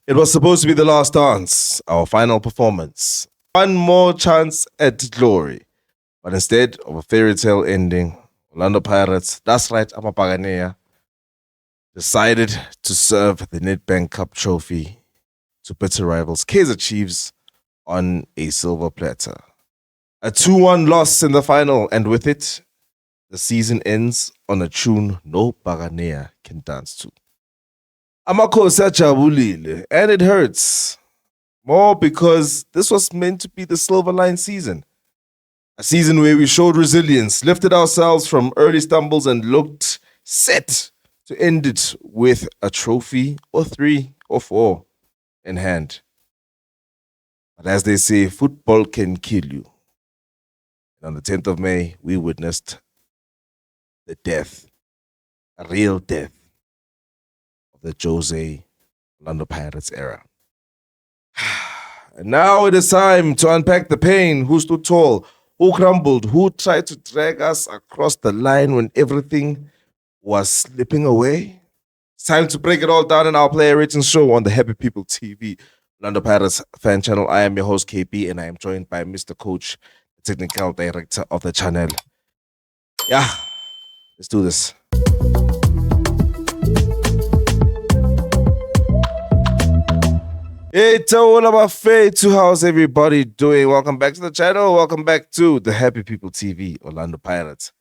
It was supposed to be the last dance, our final performance. One more chance at glory. But instead of a fairy tale ending, Orlando Pirates, that's right, Amapaganea, decided to serve the Nedbank Cup trophy to bitter rivals Kaizer Chiefs on a silver platter. A 2-1 loss in the final, and with it, the season ends on a tune no Paganea can dance to. Amakhosi ajabulile, and it hurts. More because this was meant to be the silver line season. A season where we showed resilience, lifted ourselves from early stumbles, and looked set to end it with a trophy or 3 or 4 in hand. But as they say, football can kill you. And on the 10th of May, we witnessed the death, a real death of the Jose Orlando Pirates era. And now it is time to unpack the pain. Who stood tall? Who crumbled? Who tried to drag us across the line when everything was slipping away? It's time to break it all down in our player ratings show on the Happy People TV, Orlando Pirates fan channel. I am your host, KP, and I am joined by Mr. Coach, the technical director of the channel. Yeah, let's do this. It's all about faith. How's everybody doing? Welcome back to the channel. Welcome back to the Happy People TV, Orlando Pirates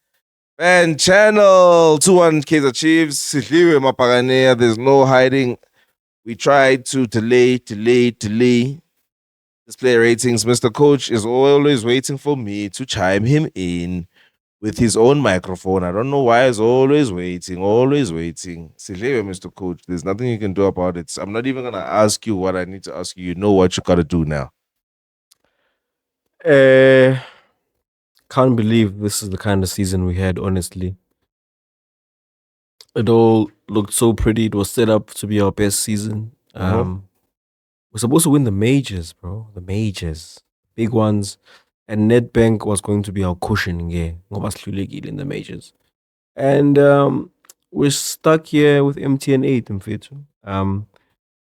fan channel. 2-1 Kaizer Chiefs. There's no hiding. We tried to delay. Display ratings. Mr. Coach is always waiting for me to chime him in with his own microphone. I don't know why he's always waiting. Sidliwe, Mr. Coach, there's nothing you can do about it. I'm not even going to ask you what I need to ask you. You know what you got to do now. Can't believe this is the kind of season we had, honestly. It all looked so pretty. It was set up to be our best season. We're supposed to win the majors, bro. The majors. Big ones. And Nedbank was going to be our cushion, yeah. Ngoba sihlulekile in the majors. And we're stuck here with MTN 8 mfethu.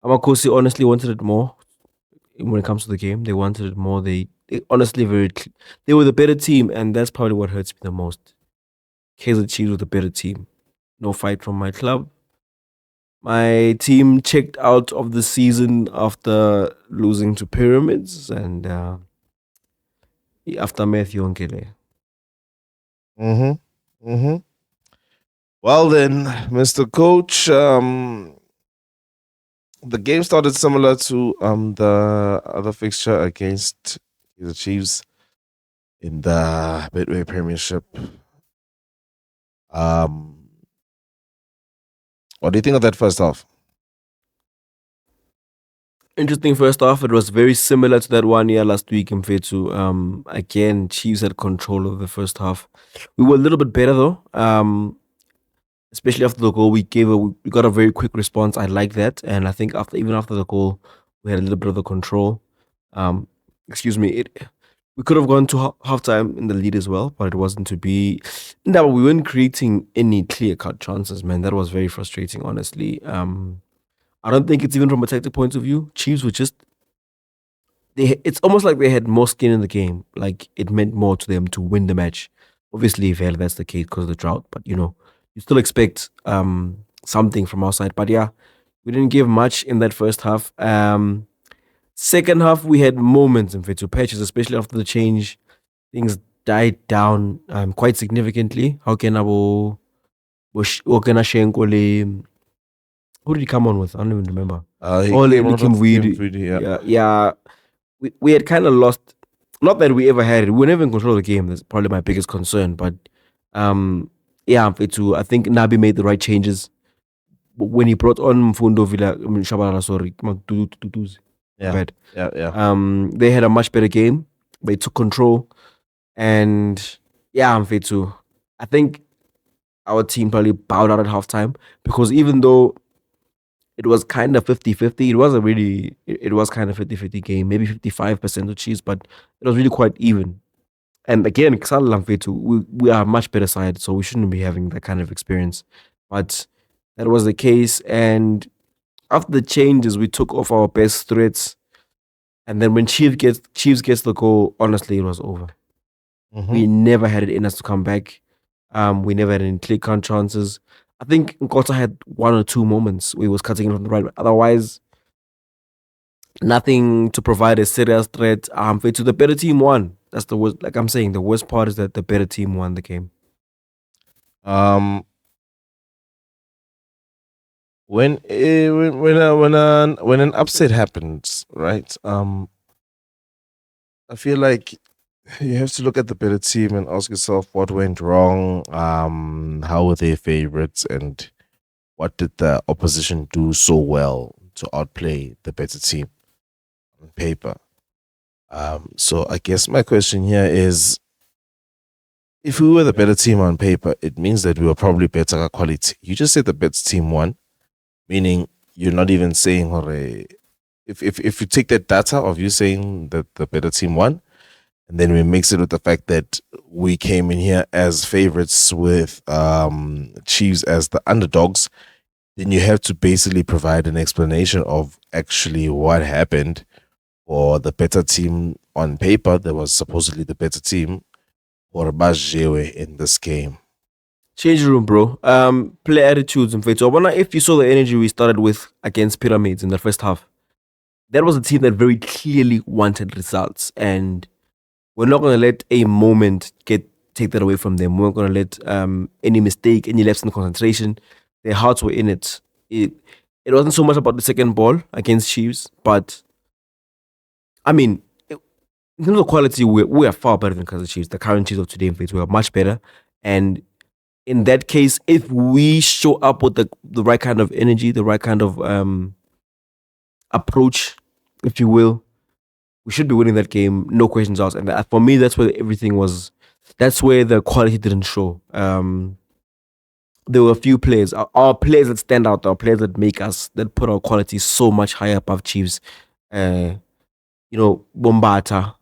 Amakosi honestly wanted it more when it comes to the game. They wanted it more. They honestly they were the better team, and that's probably what hurts me the most. Kaizer Chiefs were the better team. No fight from my club. My team checked out of the season after losing to Pyramids, and the aftermath yonke le. Well then, Mr. Coach, the game started similar to the other fixture against the Chiefs in the Midway Premiership. What do you think of that first half? Interesting first half. It was very similar to that one year last week in Fetu. Again, Chiefs had control of the first half. We were a little bit better though. Especially after the goal we got a very quick response. I like that. And I think even after the goal, we had a little bit of the control. Excuse me. We could have gone to halftime in the lead as well, but it wasn't to be. No, we weren't creating any clear-cut chances, man. That was very frustrating, honestly. I don't think it's even from a tactical point of view. Chiefs were just it's almost like they had more skin in the game. Like it meant more to them to win the match. Obviously, if that's the case because of the drought, but you still expect something from our side. But yeah, we didn't give much in that first half. Second half, we had moments in Fetu patches, especially after the change. Things died down quite significantly. How can who did he come on with? I don't even remember. He came on with Weedy. Yeah. We had kind of lost. Not that we ever had it. We were never in control of the game. That's probably my biggest concern. But yeah, I think Nabi made the right changes. But when he brought on Mfundo Villa, Shabalala, sorry, yeah. They had a much better game. They took control, and yeah, I think our team probably bowed out at halftime because even though it was kind of 50-50, it was kind of 50-50 game, maybe 55% of Chiefs, but it was really quite even. And again, we are a much better side, so we shouldn't be having that kind of experience. But that was the case, and after the changes, we took off our best threats, and then when Chiefs gets the goal, honestly, it was over. We never had it in us to come back. We never had any clear cut chances. I think Nkota had one or two moments where he was cutting it from the right, but otherwise, nothing to provide a serious threat. To the better team won. That's the worst. Like I'm saying, the worst part is that the better team won the game. Um, when an upset happens, right? I feel like you have to look at the better team and ask yourself what went wrong. How were they favorites, and what did the opposition do so well to outplay the better team on paper? So I guess my question here is, if we were the better team on paper, it means that we were probably better at quality. You just said the better team won, meaning you're not even saying, hooray. If you take that data of you saying that the better team won, and then we mix it with the fact that we came in here as favorites with Chiefs as the underdogs, then you have to basically provide an explanation of actually what happened for the better team on paper. That was supposedly the better team for Bajewe in this game. Change room, bro. Play attitudes and faith. So I wonder if you saw the energy we started with against Pyramids in the first half. That was a team that very clearly wanted results, and we're not going to let a moment take that away from them. We're not going to let any mistake, any lapse in concentration. Their hearts were in it. It wasn't so much about the second ball against Chiefs, but I mean, in terms of quality, we are far better than Kaizer Chiefs. The current Chiefs of today, in fact, we are much better. And in that case, if we show up with the right kind of energy, the right kind of approach, if you will, we should be winning that game, no questions asked. And for me, that's where everything was. That's where the quality didn't show. There were a few players, our players that stand out, our players that make us, that put our quality so much higher above Chiefs. Bombata,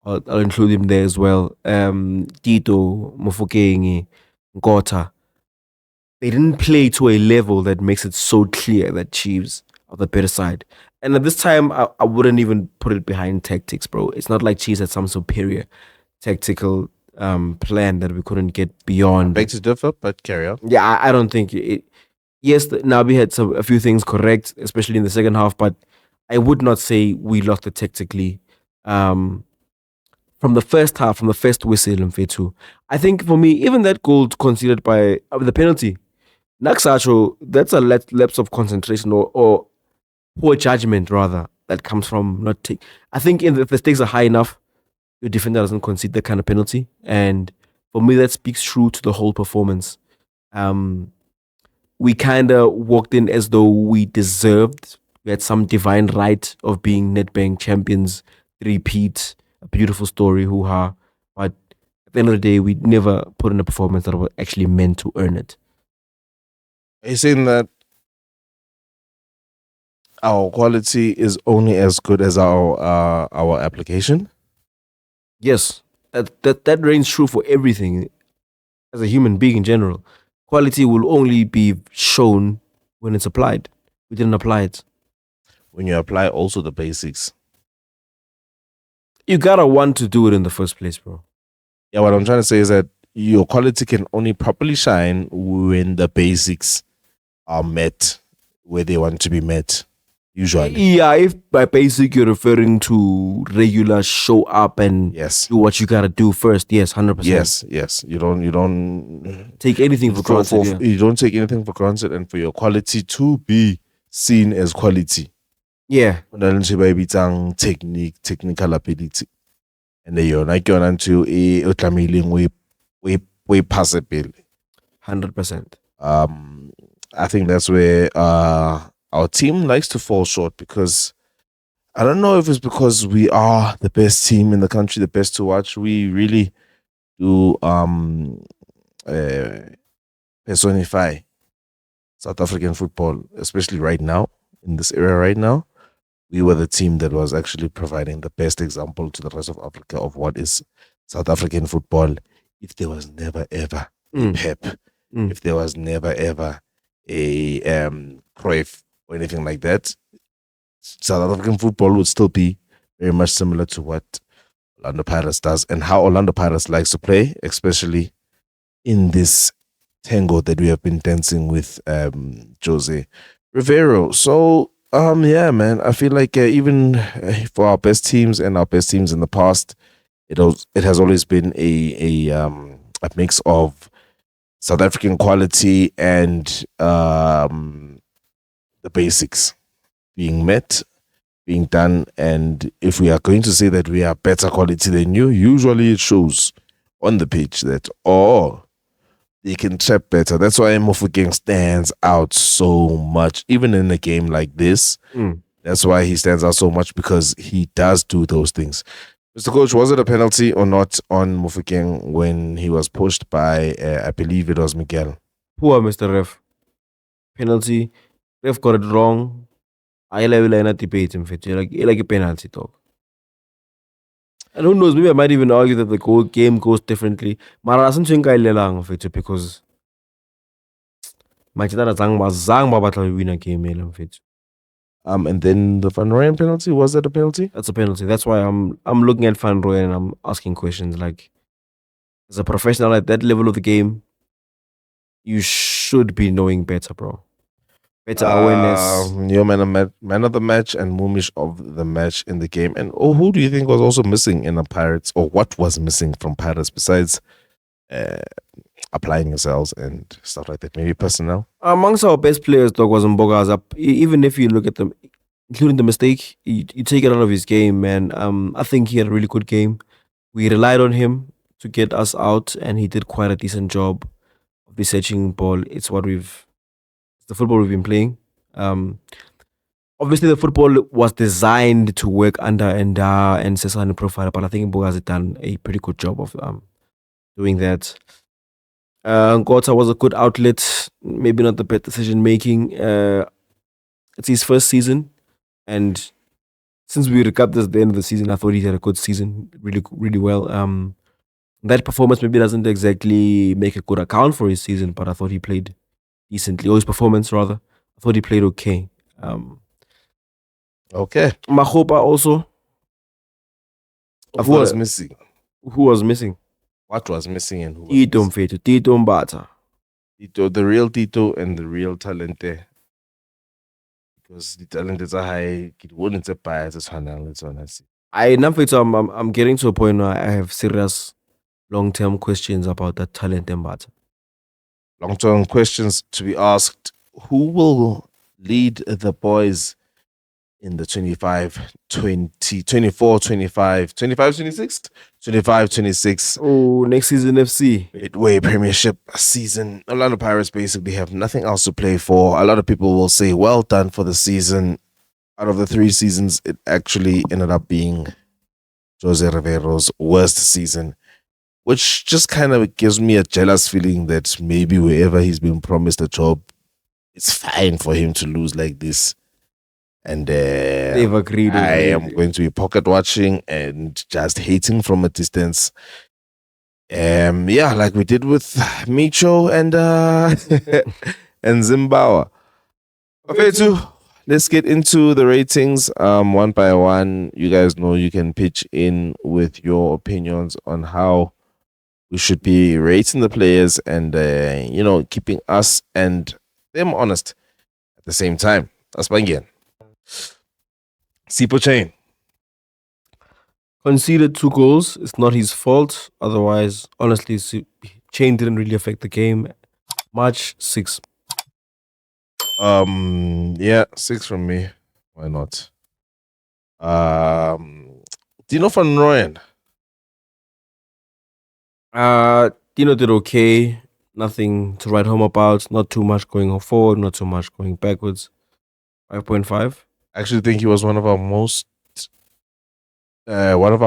I'll include him there as well. Tito, Mofokeng, Nkota. They didn't play to a level that makes it so clear that Chiefs are the better side. And at this time, I wouldn't even put it behind tactics, bro. It's not like Chiefs had some superior tactical plan that we couldn't get beyond. Beg to differ, but carry on. Yeah, I don't think it. Yes, Nabi had a few things correct, especially in the second half, but I would not say we lost it tactically. From the first half, from the first whistle in Fetu, I think for me, even that goal conceded by the penalty, Naksacho, that's a lapse of concentration or poor judgment rather that comes from not take. I think if the stakes are high enough, your defender doesn't concede that kind of penalty, and for me, that speaks true to the whole performance. We kind of walked in as though we deserved. We had some divine right of being Nedbank champions, repeat, a beautiful story, hoo-ha. But at the end of the day, we never put in a performance that was actually meant to earn it. Are you saying that our quality is only as good as our application? Yes, that reigns true for everything as a human being in general. Quality will only be shown when it's applied. We didn't apply it. When you apply also the basics. You gotta want to do it in the first place, bro. Yeah, what I'm trying to say is that your quality can only properly shine when the basics are met where they want to be met. Usually. Yeah, if by basic you're referring to regular show up and yes, do what you gotta do first. Yes, 100%. Yes. You don't take anything for granted. You don't take anything for granted, and for your quality to be seen as quality. Yeah. Technical ability. And then you're like until we possible. 100%. I think that's where our team likes to fall short, because I don't know if it's because we are the best team in the country, the best to watch. We really do personify South African football, especially right now, in this era right now. We were the team that was actually providing the best example to the rest of Africa of what is South African football. If there was never ever a Pep, if there was never ever a Cruyff, or anything like that. South African football would still be very much similar to what Orlando Pirates does and how Orlando Pirates likes to play, especially in this tango that we have been dancing with Jose Rivero. So yeah, man, I feel like even for our best teams and our best teams in the past, it has always been a mix of South African quality and the basics being met, being done. And if we are going to say that we are better quality than you, usually it shows on the pitch that, oh, they can trap better. That's why Mofokeng stands out so much, even in a game like this. That's why he stands out so much, because he does do those things. Mr. Coach, was it a penalty or not on Mofokeng when he was pushed by, I believe it was Miguel? Poor Mr. Ref. Penalty. Ref got it wrong. I level in a debate in fit. Like a penalty talk. And who knows, maybe I might even argue that the game goes differently. Mara asan think I lelang fit because Manchester zang ba batla win a game in fit. And then the Van Rooyen penalty, was that a penalty? That's a penalty. That's why I'm looking at Van Rooyen and I'm asking questions like, as a professional at that level of the game, you should be knowing better, bro. Better awareness. Your man of the match and Mumish of the match in the game. And who do you think was also missing in the Pirates, or what was missing from Pirates besides applying yourselves and stuff like that? Maybe personnel? Amongst our best players, dog, was Mbogaza. Even if you look at them, including the mistake, you take it out of his game, man. I think he had a really good game. We relied on him to get us out, and he did quite a decent job of researching ball. It's the football we've been playing. Obviously, the football was designed to work under and Sesane profile, but I think Mbogaza has done a pretty good job of doing that. Nkota was a good outlet, maybe not the best decision making. It's his first season, and since we recapped this at the end of the season, I thought he had a good season, really well. That performance maybe doesn't exactly make a good account for his season, but I thought he played decently, or his performance rather. I thought he played okay. Okay. Mahopa also. Who was missing? Who was missing? What was missing and who was Tito missing? Mfetu, Tito Mbata. Tito, the real Tito and the real talent there. Because the talent is a high, it wouldn't say bias, it's honestly. I'm getting to a point where I have serious long-term questions about that talent Mbata. Long-term questions to be asked. Who will lead the boys in the 25-26? Oh, next season FC. Midway Premiership season. Orlando Pirates basically have nothing else to play for. A lot of people will say, well done for the season. Out of the 3 seasons, it actually ended up being Jose Rivero's worst season, which just kind of gives me a jealous feeling that maybe wherever he's been promised a job, it's fine for him to lose like this. And they've agreed. I am going to be pocket watching and just hating from a distance. Yeah, like we did with Micho and and Zimbabwe. Okay, let's get into the ratings. One by one, you guys know you can pitch in with your opinions on how we should be rating the players and keeping us and them honest at the same time. That's again. Sipo Chain. Conceded 2 goals. It's not his fault. Otherwise, honestly, Chain didn't really affect the game much. 6. Yeah, 6 from me. Why not? Dino van Rooyen. Dino did okay. Nothing to write home about. Not too much going forward. Not too much going backwards. 5.5. I actually think he was one of our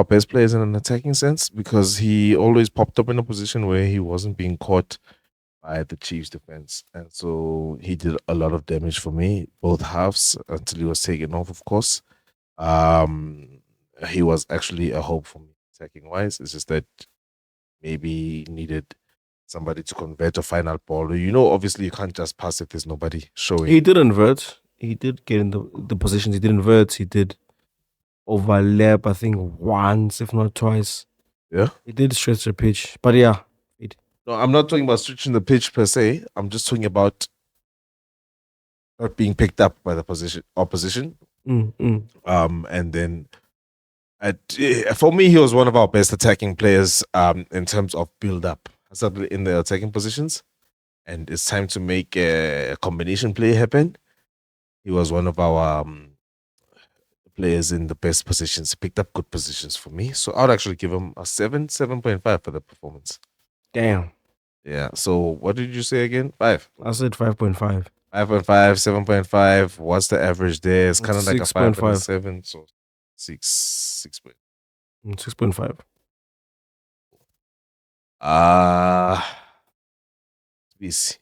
best players in an attacking sense, because he always popped up in a position where he wasn't being caught by the Chiefs defense. And so he did a lot of damage for me, both halves, until he was taken off, of course. He was actually a hope for me attacking wise. It's just that maybe he needed somebody to convert a final ball. Obviously you can't just pass if there's nobody showing. He did invert. He did get in the positions. He did invert. He did overlap. I think once, if not twice. Yeah. He did stretch the pitch, but yeah, No, I'm not talking about stretching the pitch per se. I'm just talking about not being picked up by the opposition. And then for me, he was one of our best attacking players in terms of build up, certainly in the attacking positions. And it's time to make a combination play happen. He was one of our players in the best positions, picked up good positions for me. So I'd actually give him a 7.5 for the performance. Damn. Yeah. So what did you say again? 5. I said 5.5. 5.5, 7.5. What's the average there? It's kind of like a 5 and a 6.5. 7. So 6. 6.5. Busy.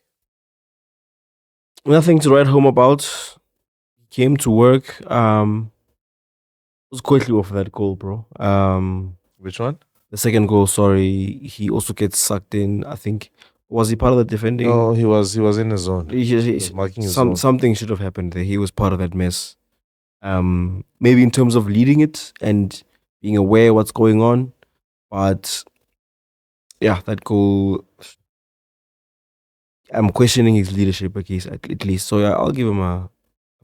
Nothing to write home about. Came to work. Was quickly off that goal, bro. Which one? The second goal, sorry, he also gets sucked in. I think was he part of the defending? No, he was in the zone. He was marking his zone. Something should have happened there. He was part of that mess. Maybe in terms of leading it and being aware what's going on, but yeah, that goal. I'm questioning his leadership at least. So yeah, I'll give him a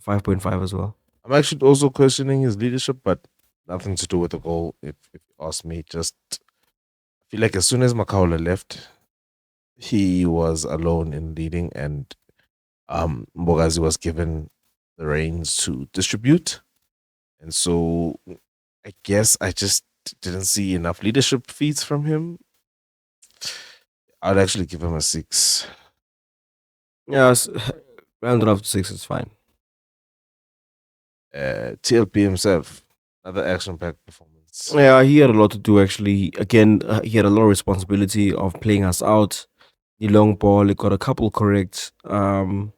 5.5 as well. I'm actually also questioning his leadership, but nothing to do with the goal. If you ask me, just I feel like as soon as Makaula left, he was alone in leading, and Mbogazi was given the reins to distribute, and so I guess I just didn't see enough leadership feats from him. I'd actually give him a 6. Yeah, round it off to 6 is fine. TLP himself, another action-packed performance. Yeah, he had a lot to do actually. Again, he had a lot of responsibility of playing us out. The long ball, he got a couple correct. I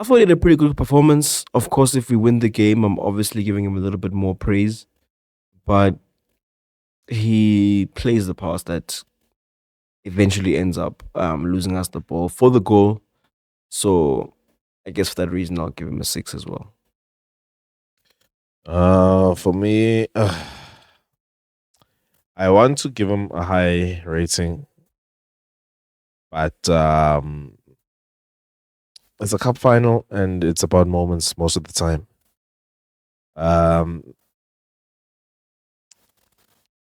thought he had a pretty good performance. Of course, if we win the game, I'm obviously giving him a little bit more praise. But he plays the pass that eventually ends up losing us the ball for the goal. So I guess for that reason, I'll give him a 6 as well. For me, I want to give him a high rating, but it's a cup final and it's about moments most of the time.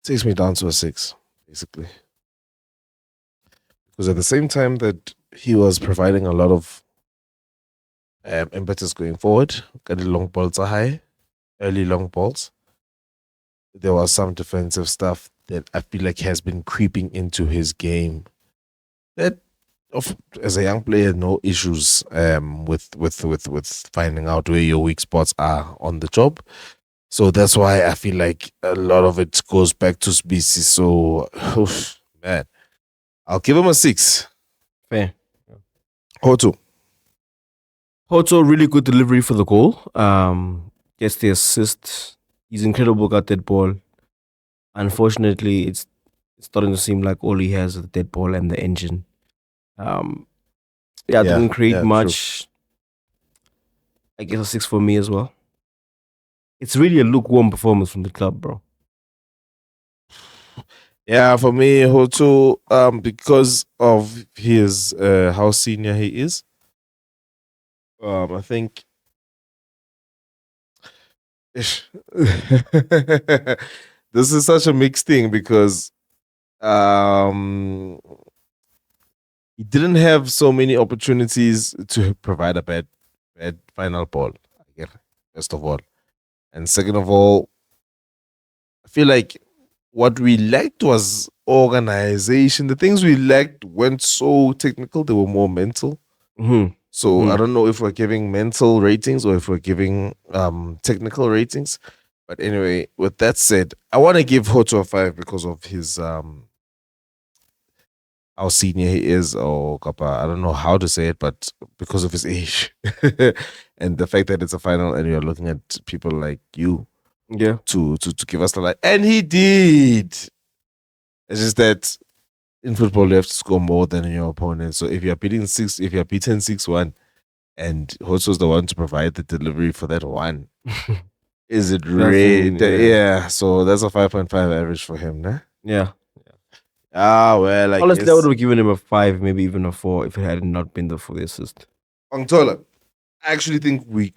Takes me down to a 6, basically, because at the same time that he was providing a lot of impetus going forward, got the long balls are high, early long balls. There was some defensive stuff that I feel like has been creeping into his game. That, as a young player, no issues with finding out where your weak spots are on the job. So that's why I feel like a lot of it goes back to Spisi. So, man, I'll give him a 6. Fair. Hoto, really good delivery for the goal. Gets the assist. He's incredible, got that ball. Unfortunately, it's starting to seem like all he has is the dead ball and the engine. Didn't create much. True. I guess a 6 for me as well. It's really a lukewarm performance from the club, bro. Yeah, for me, Hoto, because of his how senior he is, I think this is such a mixed thing because he didn't have so many opportunities to provide a bad final ball, first of all. And second of all, I feel like what we lacked was organization. The things we lacked weren't so technical, they were more mental. Mm-hmm. So I don't know if we're giving mental ratings or if we're giving technical ratings. But anyway, with that said, I want to give Hoto a 5 because of his how senior he is, or I don't know how to say it, but because of his age and the fact that it's a final and you're looking at people like you, to give us the light, and he did. It's just that in football you have to score more than your opponent. So if you're beaten 6-1, and Hoso's the one to provide the delivery for that one. Is it That's really? yeah. So that's a 5.5 average for him, né? Yeah. Well, I Honestly, I would guess. have given him a 5, maybe even a 4 if it had not been for the assist. Angtola, I actually think we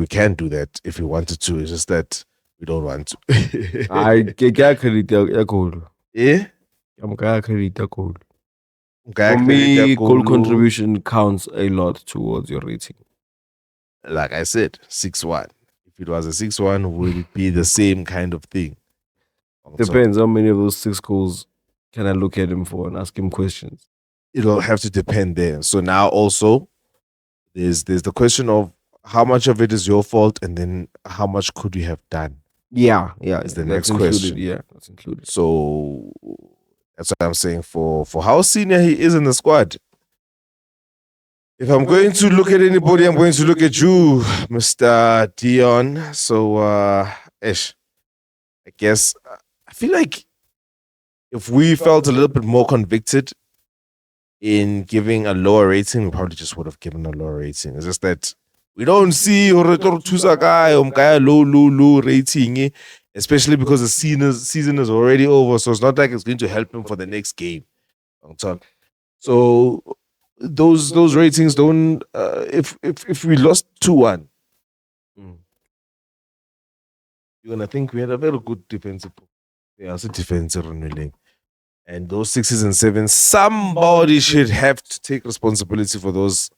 can do that if we wanted to. It's just that we don't want to. I credit a goal. Yeah? I'm gonna credit a goal. For Ngakho me, goal goal, contribution counts a lot towards your rating. like I said, 6-1. If it was a 6-1, would it be the same kind of thing? Depends how many of those 6 goals can I look at him for and ask him questions. It'll have to depend there. So now also there's the question of how much of it is your fault and then how much could you have done? Yeah, Is the that's next included. question. Yeah, that's included. So that's what I'm saying for how senior he is in the squad. If I'm going to look at anybody, I'm going to look at you, Mr. Dion. So, ish, I guess I feel like if we felt a little bit more convicted in giving a lower rating, we probably just would have given a lower rating. It's just that we don't see Tusa guy low rating, especially because the season is already over. So it's not like it's going to help him for the next game. So those ratings don't. If we lost 2-1, you're gonna think we had a very good defensive. Yeah, it's a defensive running. And those 6s and 7s, somebody should have to take responsibility for those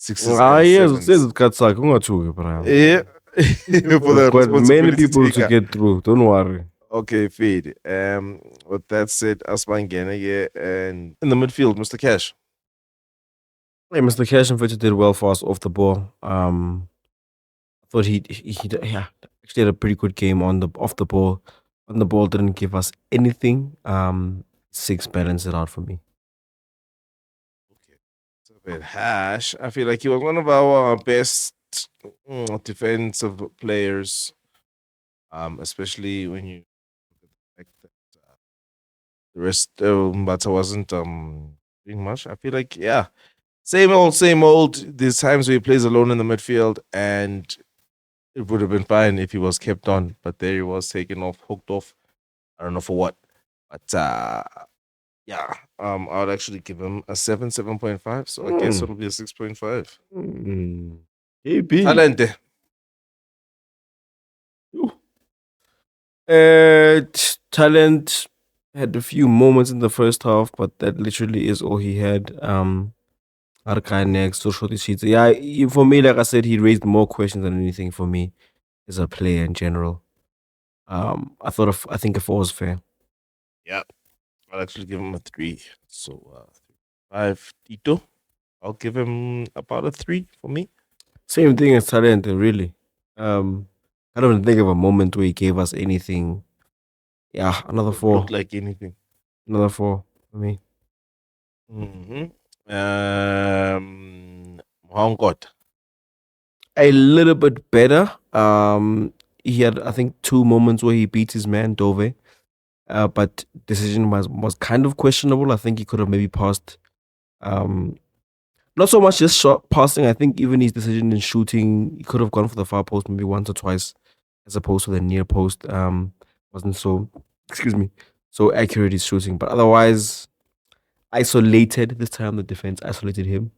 6s and 7s. Yes, it cuts like Brian. Yeah. For the Quite many responsibility people to taker. get through. Don't worry. Okay, feed. With that said, Asman Gene, and in the midfield, Mr. Cash. Hey, Mr. Cash and Fitch did well for us off the ball. I thought he actually had a pretty good game on the off the ball. On the ball didn't give us anything. 6 balanced it out for me. Okay. It's a bit hash. I feel like he was one of our best defensive players. Especially when you look at the fact that the rest of Mbata wasn't doing much. I feel like, yeah, same old. There's times where he plays alone in the midfield, and it would have been fine if he was kept on, but there he was taken off, hooked off. I don't know for what, but yeah, I would actually give him a 7.5. So I guess it'll be a 6.5. AB. Talente. Talent had a few moments in the first half, but that literally is all he had. Arkai next, so short sheets. Yeah, for me, like I said, he raised more questions than anything for me as a player in general. I think a 4 was fair. Yeah, I'll actually give him a 3. So 5. Tito, I'll give him about a 3 for me. Same thing as Talent, really. I don't even think of a moment where he gave us anything. Yeah, another 4. Looked like anything. Another 4 for me. Mohangkot. A little bit better. He had, I think, 2 moments where he beat his man Dove, but decision was kind of questionable. I think he could have maybe passed. Not so much just shot passing. I think even his decision in shooting, he could have gone for the far post maybe once or twice, as opposed to the near post. Wasn't so, excuse me, so accurate his shooting. But otherwise, isolated this time. The defense isolated him.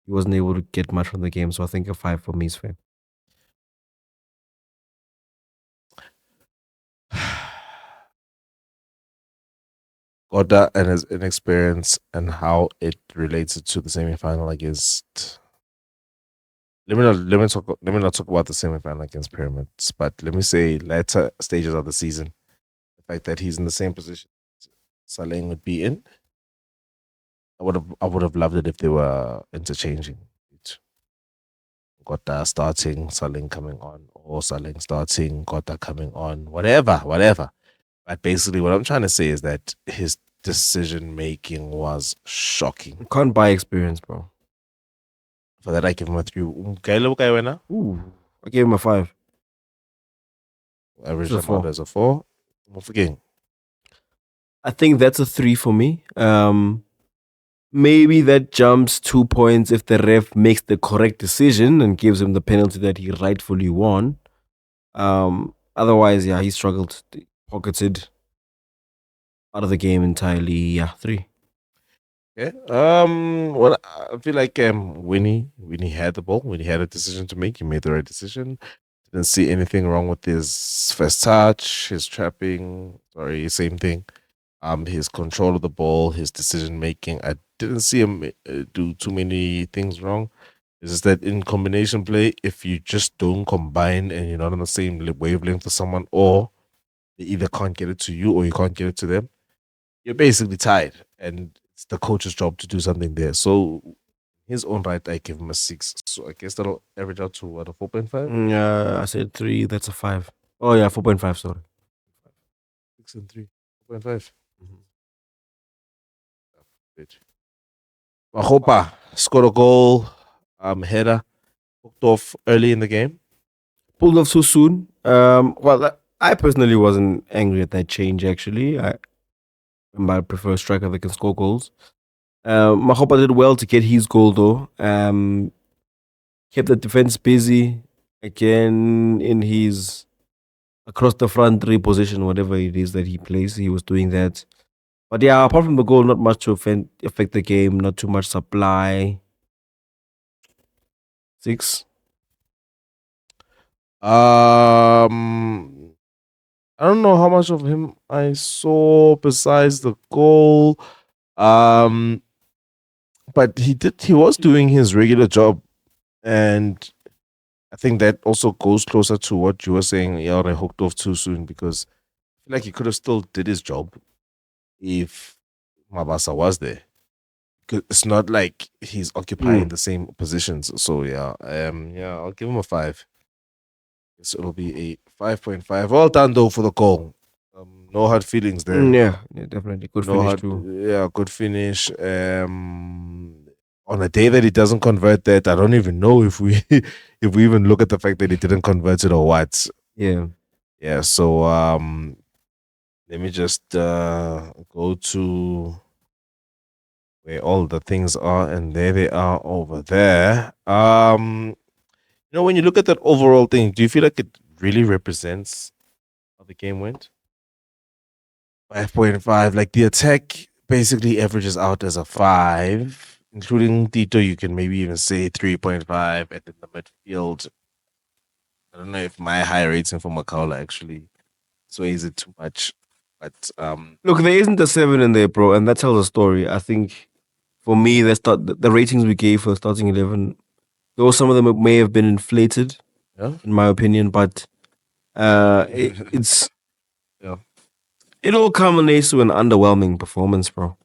He wasn't able to get much from the game. So I think a 5 for me is fair. Goda and his inexperience and how it related to the semi-final against. Let me not talk about the semi-final against Pyramids, but let me say later stages of the season. The fact that he's in the same position Saleng would be in. I would have loved it if they were interchanging. Goda starting, Saleng coming on, or Saleng starting, Goda coming on, whatever. But basically, what I'm trying to say is that his decision making was shocking. Can't buy experience, bro. For that, I give him a 3. Ooh, I gave him a 5. Average It's a 4. amount as a 4. Game. I think that's a 3 for me. Maybe that jumps 2 points if the ref makes the correct decision and gives him the penalty that he rightfully won. Otherwise, yeah, he struggled, pocketed out of the game entirely. Yeah, 3. Yeah. Well, I feel like Winnie had the ball. When he had a decision to make, he made the right decision. Didn't see anything wrong with his first touch, his trapping. Sorry, same thing. His control of the ball, his decision making. I didn't see him do too many things wrong. It's just that in combination play, if you just don't combine and you're not on the same wavelength with someone, or they either can't get it to you or you can't get it to them, you're basically tied. And it's the coach's job to do something there. So, his own right, I give him a 6. So, I guess that'll average out to what, a 4.5? I said 3. That's a 5. Oh, yeah, 4.5. Sorry. 6 and 3. 4.5. Mhm. Mahopa scored a goal, header, hooked off early in the game. Pulled off so soon. Well, I personally wasn't angry at that change, actually. I prefer a striker that can score goals. Mahopa did well to get his goal, though. Kept the defense busy again in his across the front three position, whatever it is that he plays. He was doing that. But yeah, apart from the goal, not much to affect the game, not too much supply. 6. I don't know how much of him I saw besides the goal. Um, but he was doing his regular job, and I think that also goes closer to what you were saying. Yeah, I hooked off too soon because I feel like he could have still did his job if Mabasa was there. 'Cause it's not like he's occupying the same positions. So yeah, I'll give him a 5. So it'll be a 5.5. Well done though for the goal. No hard feelings there. Yeah, definitely. Good finish too. Yeah, good finish. On a day that he doesn't convert that, I don't even know if we if we even look at the fact that he didn't convert it or what. Yeah. Yeah, so let me just go to where all the things are, and there they are over there. When you look at that overall thing, do you feel like it really represents how the game went? 5.5. Like the attack basically averages out as a 5, including Tito. You can maybe even say 3.5. And then the midfield, I don't know if my high rating for Makaula actually sways it too much. But Look, there isn't a 7 in there, bro, and that tells a story. I think for me, the ratings we gave for the starting 11, though some of them may have been inflated, yeah, in my opinion, but it's yeah. it all culminates to an underwhelming performance, bro.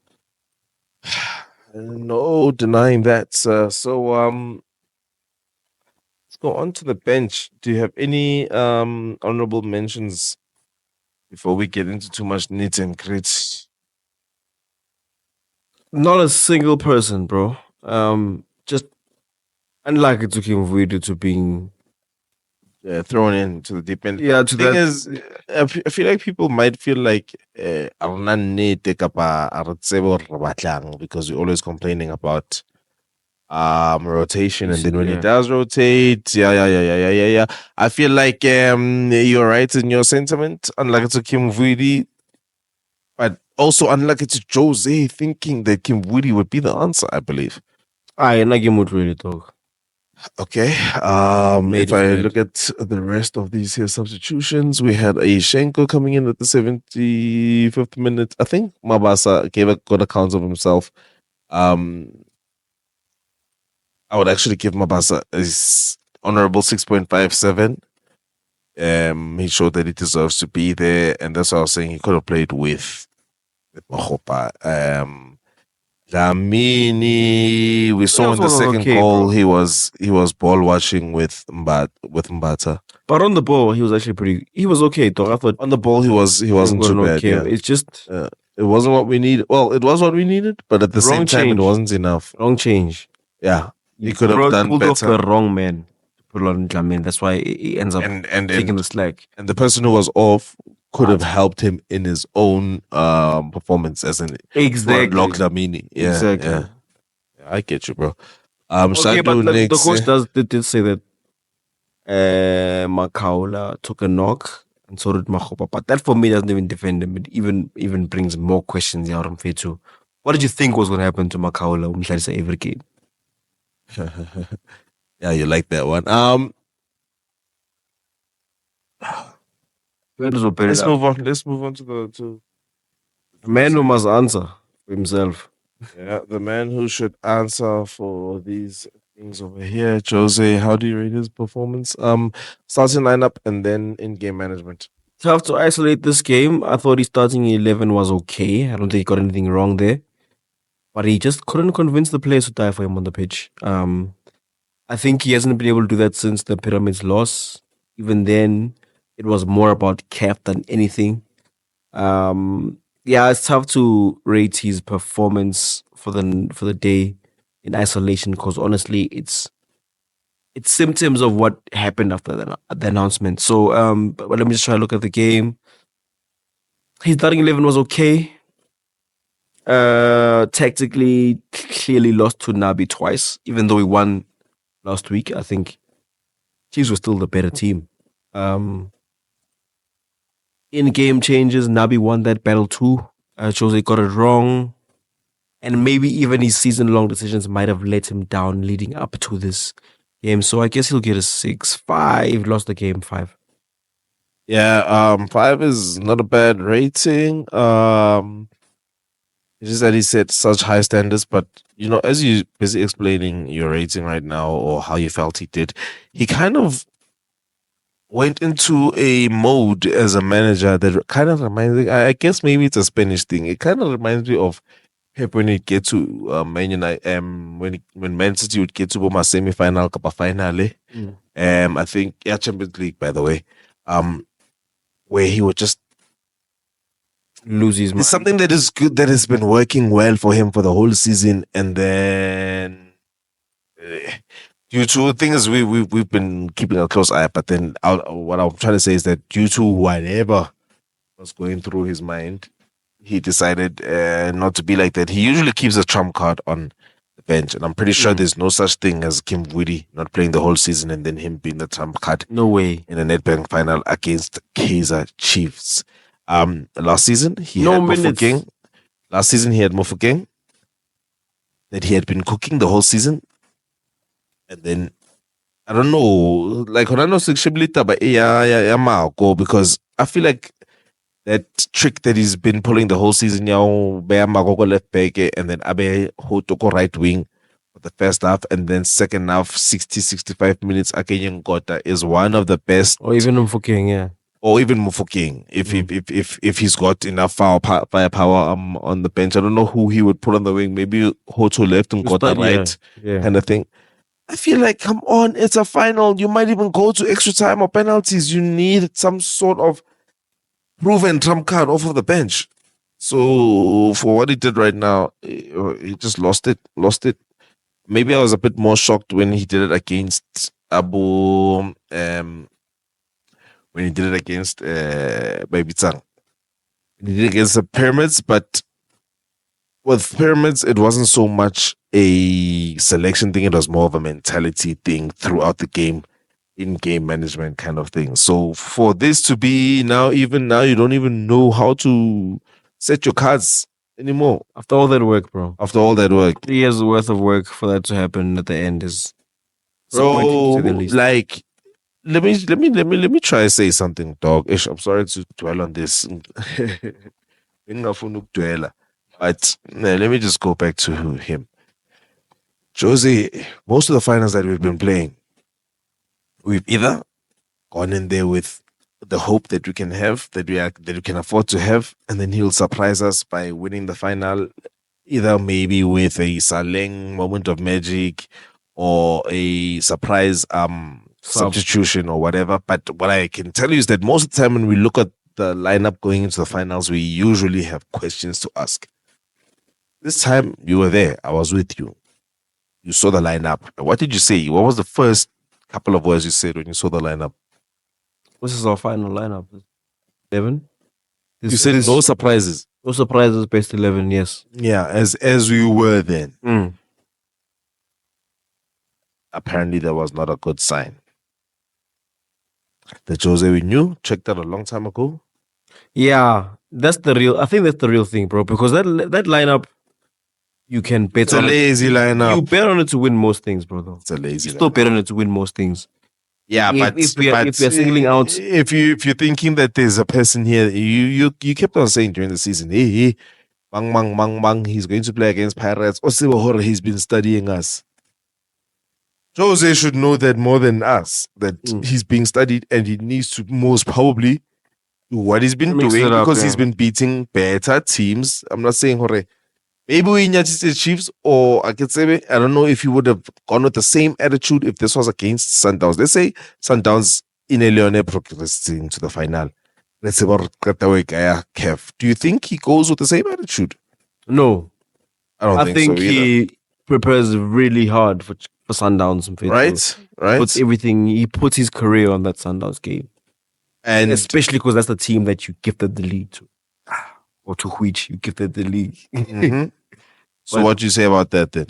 No denying that. So let's go on to the bench. Do you have any honorable mentions before we get into too much nits and grits? Not a single person, bro. Just unlike it took him Vuidu to being Thrown into the deep end. yeah to Thing that. is, I feel like people might feel like arena nnete kapa a re tsebe hore re batlang, because we're always complaining about rotation, and then when he Yeah. does rotate, yeah. I feel like you're right in your sentiment. Unlike it to Kim Vudi, but also unlike it to Jose thinking that Kim Vudi would be the answer, I believe. I Nagi would really talk. Okay. Made If his I bed. look at the rest of these here substitutions, we had Ayeshenko coming in at the 75th minute. I think Mabasa gave a good account of himself. I would actually give Mabasa his honorable 6.57. He showed that he deserves to be there, and that's why I was saying he could have played with Mahopa. Dlamini, we saw in the was second okay, goal, bro. he was ball watching with Mbata. But on the ball, he was actually pretty. He was okay, though. I thought On the ball, he wasn't too bad. okay. Yeah, It's just it wasn't what we needed. Well, it was what we needed, but at the wrong same time, it change. wasn't enough. Wrong change. Yeah, he You could have done pulled off the better. wrong man to put on Jamin. That's why he ends up And taking the slack. and the person who was off could have helped him in his own performance, as in Exactly. unlock Dlamini. Yeah, Exactly. yeah. I get you, bro. Okay, but Sadu the next. coach did say that Makaula took a knock and so did Mahopa. But that for me doesn't even defend him. It even brings more questions out on Fetu. What did you think was going to happen to Makaula umdlalisa every game? Yeah, you like that one. Let's move on. Let's move on to A man who must answer for himself. the man who should answer for these things over here. Jose, how do you rate his performance? Starting lineup and then in game management. Tough to isolate this game. I thought his starting 11 was okay. I don't think he got anything wrong there. But he just couldn't convince the players to die for him on the pitch. I think he hasn't been able to do that since the Pyramids loss. Even then, it was more about cap than anything. Yeah, it's tough to rate his performance for the day in isolation because honestly, it's symptoms of what happened after the announcement. So, but let me just try to look at the game. His starting 11 was okay. Tactically, clearly lost to Nabi twice, even though he won last week. I think Chiefs were still the better team. Um, in game changes, Nabi won that battle too. Jose got it wrong. And maybe even his season long decisions might have let him down leading up to this game. So I guess he'll get a 6-5. Lost the game 5. Yeah, 5 is not a bad rating. It's just that he set such high standards, but as you busy explaining your rating right now or how you felt he did, he kind of went into a mode as a manager that kind of reminds me. I guess maybe it's a Spanish thing. It kind of reminds me of Pep when it get to Man United, when Man City would get to Boma semi-final, Cup Finale. I think Champions League, by the way, where he would just Lose his mind. it's something that is good that has been working well for him for the whole season, and then due to things we've been keeping a close eye, but then what I'm trying to say is that due to whatever was going through his mind, he decided not to be like that. He usually keeps a trump card on the bench, and I'm pretty sure there's no such thing as Kim Woody not playing the whole season and then him being the trump card. No way. In a Nedbank final against Kaizer Chiefs. Last season he No had minutes. Mofokeng. Last season he had Mofokeng that he had been cooking the whole season, and then I don't know, like Honano Sikshiblita, but yeah, because I feel like that trick that he's been pulling the whole season, Bea Magoko left back, and then Abe Hotoko right wing for the first half, and then second half, 60-65 minutes, Akenyan Gota is one of the best. Or even Mfokeng, yeah. Or even Mufokeng, if he's got enough firepower on the bench. I don't know who he would put on the wing. Maybe Hoto left and Gota right, kind of thing. I feel like, come on, it's a final. You might even go to extra time or penalties. You need some sort of proven trump card off of the bench. So for what he did right now, he just lost it. Maybe I was a bit more shocked when he did it against Abu. When he did it against Baby Tsang. He did it against the Pyramids, but with Pyramids, it wasn't so much a selection thing. It was more of a mentality thing throughout the game, in-game management kind of thing. So for this to be even now, you don't even know how to set your cards anymore. After all that work, bro. After all that work. 3 years worth of work for that to happen at the end is Bro, disappointing to say the least. like, let me try to say something, dog. I'm sorry to dwell on this. But let me just go back to him. Jose, most of the finals that we've been playing, we've either gone in there with the hope that we can have, that we can afford to have, and then he'll surprise us by winning the final, either maybe with a Saleng moment of magic or a surprise substitution or whatever. But what I can tell you is that most of the time when we look at the lineup going into the finals, we usually have questions to ask. This time you were there. I was with you. You saw the lineup. What did you say? What was the first couple of words you said when you saw the lineup? This is our final lineup. 11. You said no surprises. No surprises, best 11, yes. Yeah, as we were then. apparently that was not a good sign. The Jose we knew checked out a long time ago. Yeah, that's the real. I think that's the real thing, bro. Because that lineup, you can bet It's a on it. lazy You lineup. bet on it to win most things, bro. Though It's a you lazy still lineup. bet on it to win most things. Yeah, If we are singling out, if you're thinking that there's a person here, you kept on saying during the season, hey, Mang Mang Mang Mang, he's going to play against Pirates. Osibo he's been studying us. Jose should know that more than us, that he's being studied and he needs to most probably do what he's been mix it doing up, because he's yeah. been beating better teams. I'm not saying hore. Maybe we United Chiefs, or I could say I don't know if he would have gone with the same attitude if this was against Sundowns. Let's say Sundowns in a Leone progressing to the final. Let's say Kev. Do you think he goes with the same attitude? No, I don't I think so think either. he prepares really hard for Sundowns and Right? puts Right? everything. He puts his career on that Sundowns game, And especially because that's the team that you gifted the league to, or to which you gifted the league. mhm. So But what do you say about that then?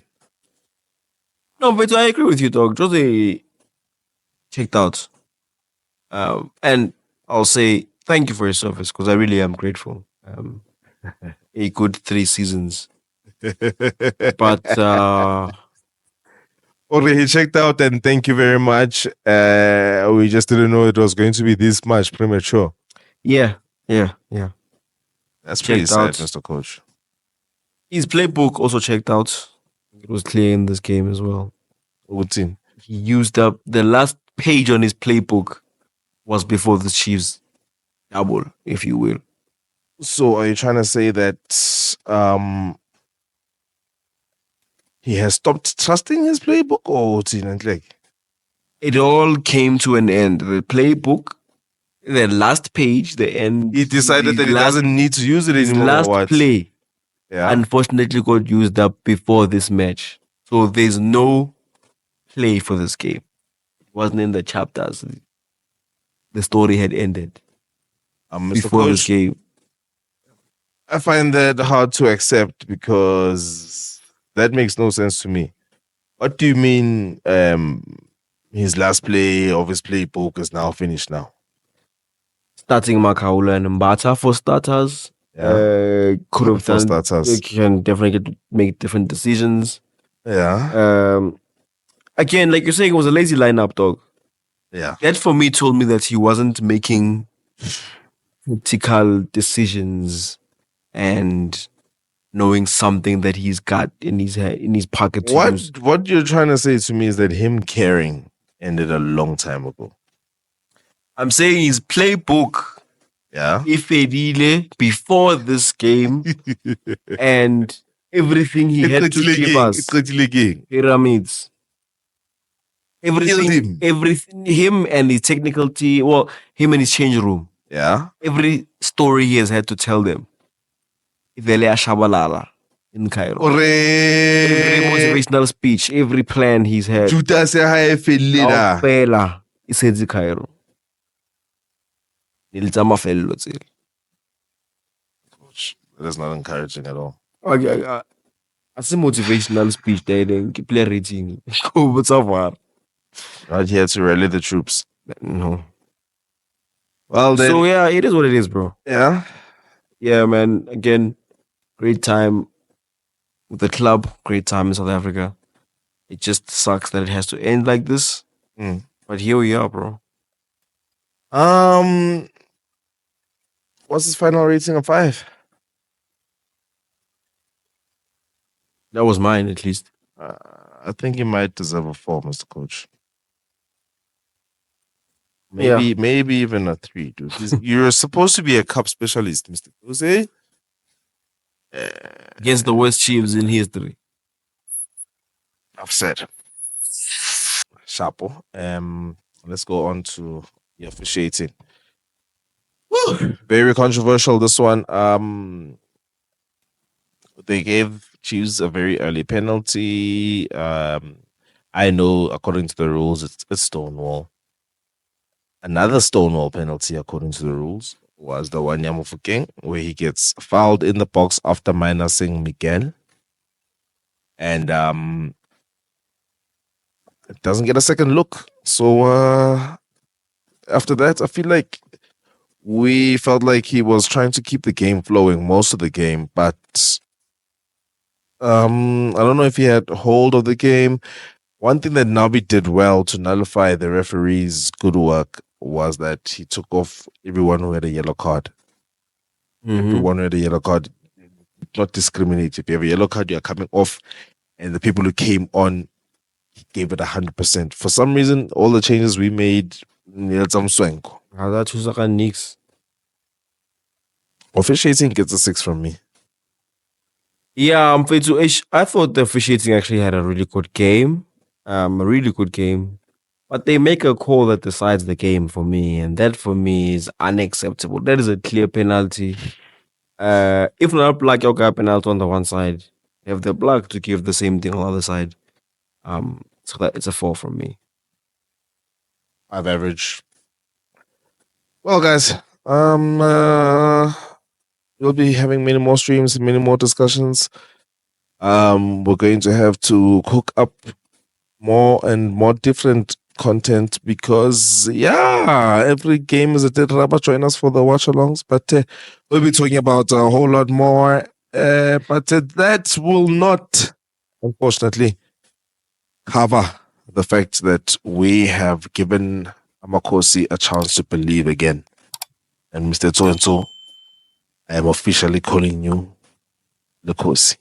no, but I agree with you, dog. Jose checked out, and I'll say thank you for your service because I really am grateful. A good 3 seasons, but Or he checked out and thank you very much. We just didn't know it was going to be this much premature. yeah, yeah, yeah. That's pretty Checked sad, out. Mr. Coach. His playbook also checked out. It was clear in this game as well. Good team. He used up the last page on his playbook was before the Chiefs double, if you will. So are you trying to say that he has stopped trusting his playbook or what's in like? It all came to an end. The playbook, the last page, the end. He decided that he doesn't need to use it His anymore or last what? play, Yeah. unfortunately, got used up before this match. So there's no play for this game. It wasn't in the chapters. The story had ended Mr. before this Coach, game. I find that hard to accept because that makes no sense to me. What do you mean his last play of his playbook is now finished now? Starting Makaula and Mbata for starters. Yeah. Could have For done. starters. Can definitely make different decisions. Yeah. Again, like you're saying, it was a lazy lineup, dog. Yeah. That for me told me that he wasn't making critical decisions and knowing something that he's got in his pocket to use. What you're trying to say to me is that him caring ended a long time ago. I'm saying his playbook, Yeah. Ifedile, before this game, and everything he had to give us. Pyramids. Everything, him and his technical team, well, him and his change room. Yeah. Every story he has had to tell them. Ivele Shabalala in Cairo. Every motivational speech, every plan he's had. Juta se ha e fellile na. Kaofela e setse Cairo. Di le tsa mafello tsele. That is not encouraging at all. A se motivational speech there, ke player rating. Go botsa VAR. Not here to rally the troops. No. Well then. So yeah, it is what it is, bro. Yeah. Yeah, man. Again, great time with the club, great time in South Africa. It just sucks that it has to end like this. But here we are, bro. What's his final rating of 5? That was mine, at least. I think he might deserve a 4, Mr. Coach. Maybe even a 3, dude. You're supposed to be a cup specialist, Mr. Jose. Against the worst Chiefs in history. I've said. Chapo. Let's go on to the officiating. Woo! Very controversial, this one. They gave Chiefs a very early penalty. I know according to the rules, it's Stonewall. Another Stonewall penalty, according to the rules, was the one Yamufukeng, where he gets fouled in the box after minusing Miguel. And it doesn't get a second look. So after that, I feel like we felt like he was trying to keep the game flowing most of the game, but I don't know if he had hold of the game. One thing that Nabi did well to nullify the referee's good work was that he took off everyone who had a yellow card. Everyone who had a yellow card, not discriminate. If you have a yellow card, you're coming off, and the people who came on gave it 100%. For some reason, all the changes we made, some swank. Nix. Officiating gets a 6 from me. Yeah, I thought the officiating actually had a really good game. A really good game. But they make a call that decides the game for me, and that for me is unacceptable. That is a clear penalty. If not black, you got penalty on the one side. You have the black to give the same thing on the other side. So that it's a 4 from me. 5 average. Well, guys, we'll be having many more streams, many more discussions. We're going to have to cook up more and more different content because every game is a dead rubber. Join us for the watch alongs, but we'll be talking about a whole lot more. But that will not, unfortunately, cover the fact that we have given Amakosi a chance to believe again. And Mr. So and so, I am officially calling you Lukosi.